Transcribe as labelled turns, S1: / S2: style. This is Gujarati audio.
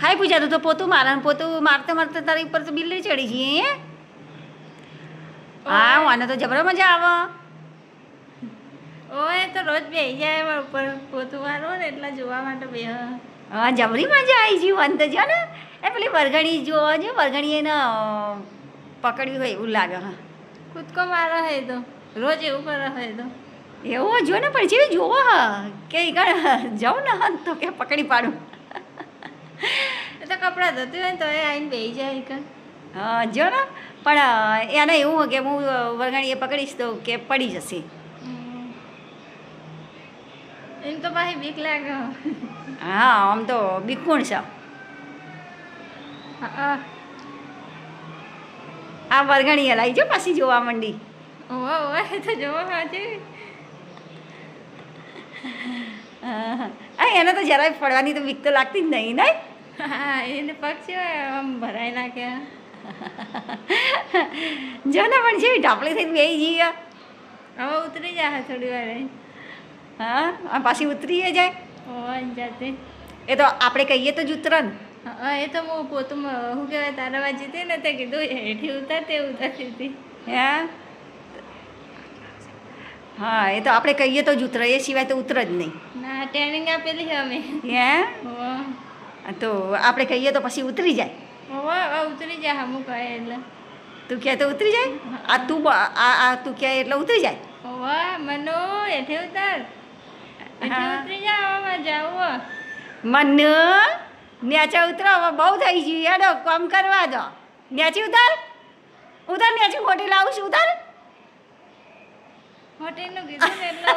S1: હાય પૂજા તું તો પોતું મારા પોતું મારતે મારતે તારી ઉપર તો બિલ્લી ચડી જઈએ હા મને તો જબરો મજા આવે
S2: ઓય તો રોજ બેસી જાય એમાં ઉપર પોતું મારો ને એટલા જોવા માટે બે
S1: હા જબરી મજા આવી ગઈ વન તો જો ને એ પેલી વરઘણી જોવા જો વરઘણી એને પકડ્યું હોય એવું લાગે હા
S2: કૂદકો મારો હે તો રોજ એવું કરે હે તો
S1: એવું જો ને પણ જેવી જોવો હા કે જાઉં ને તો કે પકડી પાડું
S2: એ તો કપડાં ધોતી હોય ને તો એ આવીને બેસી જાય કે
S1: હા જો ને પણ એને એવું હોય કે હું વરઘણીએ પકડીશ તો કે પડી જશે
S2: એમ તો પાછી બીક લાગે
S1: હા આમ તો બીકુણ છે
S2: હા
S1: આ વરઘણીએ લાવી જો પાછી જોવા માંડી
S2: ઓવા ઓવા એ તો જોવા હાજે
S1: હા એને તો જરાય પડવાની તો બીક તો લાગતી જ નહીં નહીં
S2: હા એને પગ છે આમ ભરાઈ નાખ્યા
S1: જો ને પણ જેવી ઢાપલી થઈને બેસી જઈએ
S2: હવે ઉતરી જાય થોડી વાર
S1: હા અને પાછી ઉતરીએ જાય
S2: ઓવા જાતે
S1: એ તો આપણે કહીએ તો જ ઉતરે ને
S2: હા એ તો હું પોતું શું કહેવાય તારાવા જીતી ને તે કીધું હેઠી ઉતારતી હતી
S1: હે હા એ તો આપણે કહીએ તો જ ઉતરે એ સિવાય તો ઉતરે જ નહીં
S2: ના ટ્રેનિંગ આપેલી છે અમે
S1: હે
S2: ઓવા
S1: તો આપણે કહીએ તો પછી ઉતરી જાય
S2: ઓવા ઉતરી જાય હમું કહે એટલે
S1: તું કહે તો ઉતરી જાય આ તું તું કહે એટલે ઉતરી જાય
S2: ઓવા મનો હેઠે ઉતાર હેઠે
S1: હા.
S2: ઉતરી જા આવામાં જાવું
S1: મન નેચા ઉતરો હવે બહુ થઈ ગયું હેડો કામ કરવા દો નેચી ઉતાર ઉતાર નેચી ખોટી લાવું છું ઉતાર
S2: હોટેલનું કીધું ને એટલે